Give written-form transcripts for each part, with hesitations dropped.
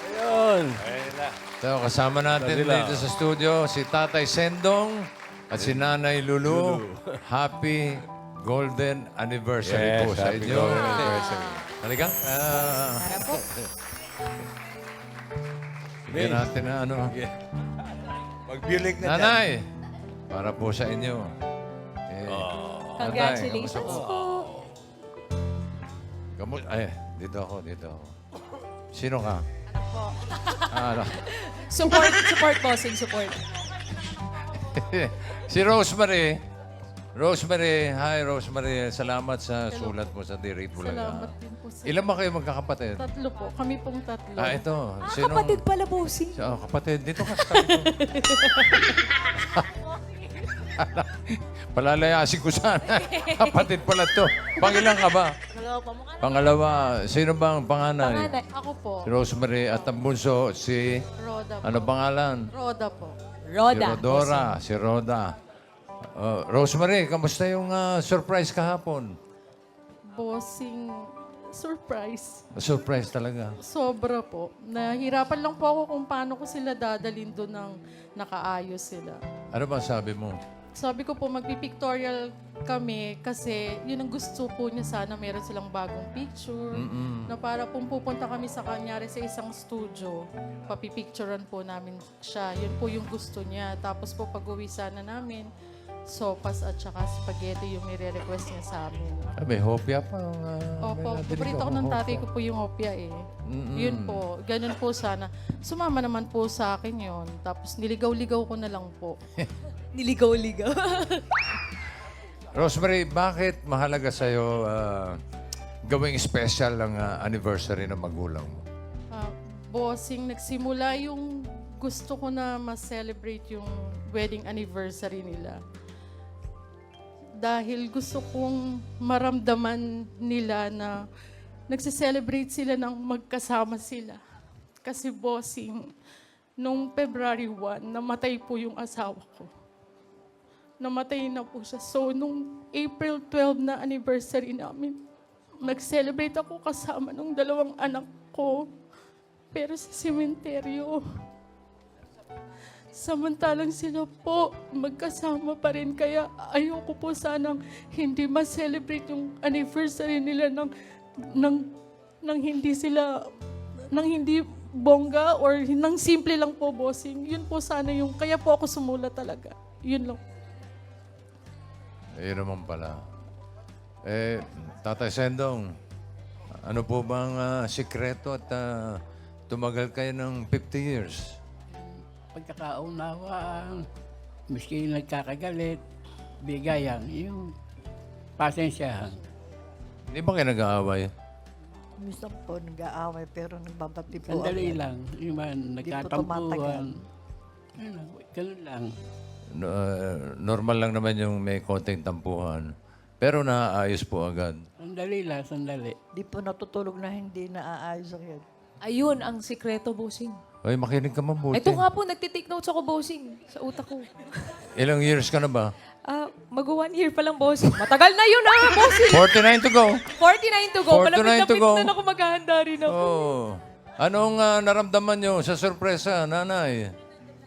Ayun. Ayun na. So, kasama natin dito sa studio si Tatay Sendong at si Nanay Lulu. Happy Golden Anniversary po sa happy inyo. golden anniversary. Halika. Para po. Bigyan natin na ano. Mag-bulik na dyan. Nanay, para po sa inyo. Eh, Congratulations po. Ay, dito ako. Sino ka? Po. Ano? Support bossing, support. Si Rosemary. Rosemary, hi Rosemary. Salamat sa sulat mo sa Direct Bulaga. Salamat din po sa Ilan ba kayo magkakapatid? tatlo po. Kami pong tatlo. Ito. Kapatid pala, bossing. Kapatid. Dito ka sa tabi ko. Palalayasin ko sana. Kapatid pala to. Pangilan ka ba? Dalawa pa mukha. Pangalawa. Sino bang panganay? Panganay. Ako po. Si Rosemary at ang bunso si... Roda po. Ano pangalan? Roda po. Si Roda. Rodora. Si Roda. Rosemary, kamusta yung surprise kahapon? Bossing surprise. Surprise talaga. Sobra po. Nahirapan lang po ako kung paano ko sila dadalhin doon ng nakaayos sila. Ano ba sabi mo? Sabi ko po, magpipictorial kami kasi yun ang gusto po niya sana meron silang bagong picture. Na para kung pupunta kami sa kanyari sa isang studio, papipicturean po namin siya. Yun po yung gusto niya. Tapos po pag-uwi sana namin, sopas at saka spaghetti yung nire-request niya sa amin. May hopya pa. Opo, paborito ko ng tatay ko po yung hopya eh. Yun po, ganun po sana. Sumama naman po sa akin yun. Tapos niligaw-ligaw ko na lang po. Niligaw-ligaw. Rosemary, bakit mahalaga sa'yo gawing special ang anniversary ng magulang mo? Bossing, nagsimula yung gusto ko na ma-celebrate yung wedding anniversary nila. Dahil gusto kong maramdaman nila na nagse-celebrate sila ng magkasama sila. Kasi bossing, nung February 1, namatay po yung asawa ko. Namatay na po siya. So, nung April 12 na anniversary namin, nag-celebrate ako kasama nung dalawang anak ko. Pero sa sementeryo. Samantalang sila po, magkasama pa rin. Kaya ayoko po sanang hindi ma-celebrate yung anniversary nila ng hindi bongga or ng simple lang po, bossing. Yun po sana yung, kaya po ako sumula talaga. Yun lang. Ayun naman pala. Tatay Sendong, ano po bang sikreto at tumagal kayo ng 50 years? Pagkakaunawaan, miski nagkakagalit, bigayan, yung pasensyahan. Hindi ba kayo nag-aaway? Minsan po nag-aaway pero nagbabati po Sandali agad. lang, yung man, nagkatampuhan. Ganun lang. Normal lang naman yung may konting tampuhan. Pero naaayos po agad. Sandali lang, sandali. Di po natutulog na hindi naaayos ang yun. Ayun ang sikreto, bossing. Ay, makinig ka mabuti. Ito nga po, nagtitake notes ako, bossing, sa utak ko. Ilang years ka na ba? Mag-1 year pa lang, bossing. Matagal na yun, bossing. 49 to go. 49 to go. 49 to Malapit-lapit go. na ako maghahanda rin ako. Oh. Anong naramdaman nyo sa sorpresa, nanay?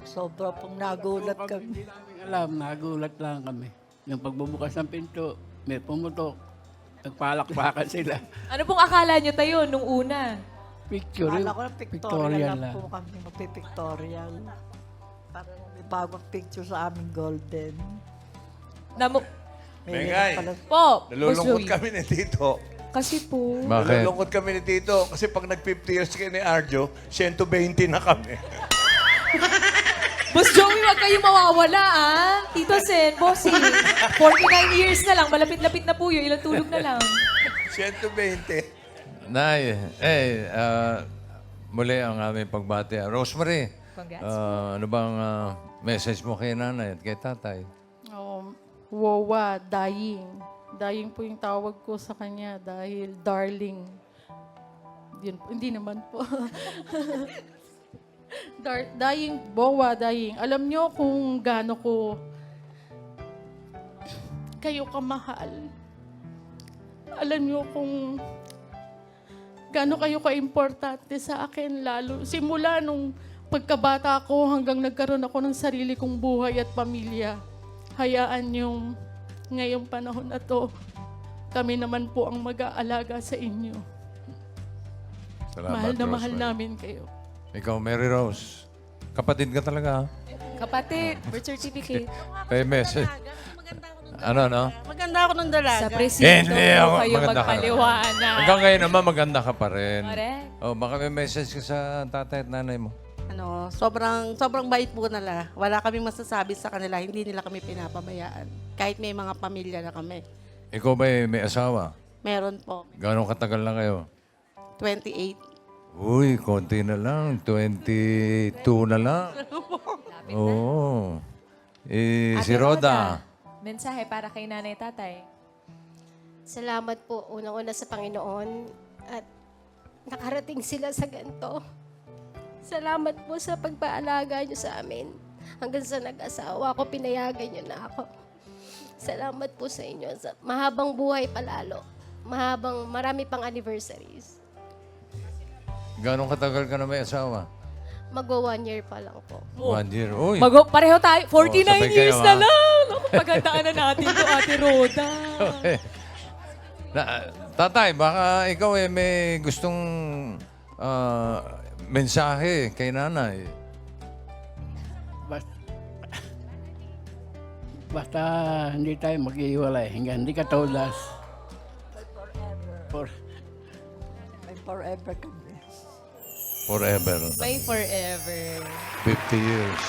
Sobra pong nagulat kami. Hindi namin alam, nagulat lang kami. Yung pagbubukas ng pinto, may pumutok. Nagpalakpakan sila. Ano pong akala nyo tayo nung una? Picture, Kala ko na pictorial lang po kami. Magpipictorial. Para may bagong picture sa aming golden. Mengay, pala. Po, Boss nalulungkot Joey. kami ni Tito. Kasi po, Bakit? Nalulungkot kami ni Tito kasi pag nag-50 years kayo ni Arjo, 120 na kami. Boss Joey, wag kayo mawawala, Tito Sen, bossing. 49 years na lang, malapit-lapit na po yun. Ilang tulog na lang. 120. Nay, muli ang aming pagbati. Rosemary, Congrats. ano bang message mo kay nanay at kay tatay? Wawa, dying. Dying po yung tawag ko sa kanya dahil darling. Yun, hindi naman po. Dying, Bowa, dying. Alam nyo kung gaano ko kayo kamahal. Alam nyo kung gaano kayo ka-importante sa akin, lalo simula nung pagkabata ko hanggang nagkaroon ako ng sarili kong buhay at pamilya. Hayaan yung ngayong panahon na to, kami naman po ang mag-aalaga sa inyo. Salamat, Mahal na mahal Rosemary. namin kayo. Ikaw, Mary Rose. Kapatid ka talaga, ha? Kapatid, birth certificate. May message. Ano? Maganda ako ng dalaga. Sa presinto Hindi ako kayo maganda ka. magpaliwanag. Hanggang ngayon naman, maganda ka pa rin. Correct. Oh, baka may message ka sa tatay at nanay mo. Sobrang bait po nila. Wala kaming masasabi sa kanila. Hindi nila kami pinapabayaan. Kahit may mga pamilya na kami. Ikaw ba may asawa? Meron po. Gano'ng katagal na kayo? 28. Uy, konti na lang. 22 na lang. Oo. Si Roda. Mensahe para kay nanay tatay. Salamat po unang-una sa Panginoon at nakarating sila sa ganito. Salamat po sa pagpaalaga niyo sa amin. Hanggang sa nag-asawa ko, pinayagan niyo na ako. Salamat po sa inyo. Mahabang buhay palalo. Marami pang anniversaries. Gano'ng katagal ka na may asawa? Magwa 1 year pa lang po. 1 year. Uy. Pareho tayo. 49 sabay years kayo, na ha? lang. Naku, paghandaan na natin to, Ate Roda. Tatay, baka ikaw may gustong mensahe kay nanay. Basta hindi tayo mag-iwalay hanggang hindi ka taulas. May forever kami. Forever. May forever. 50 years.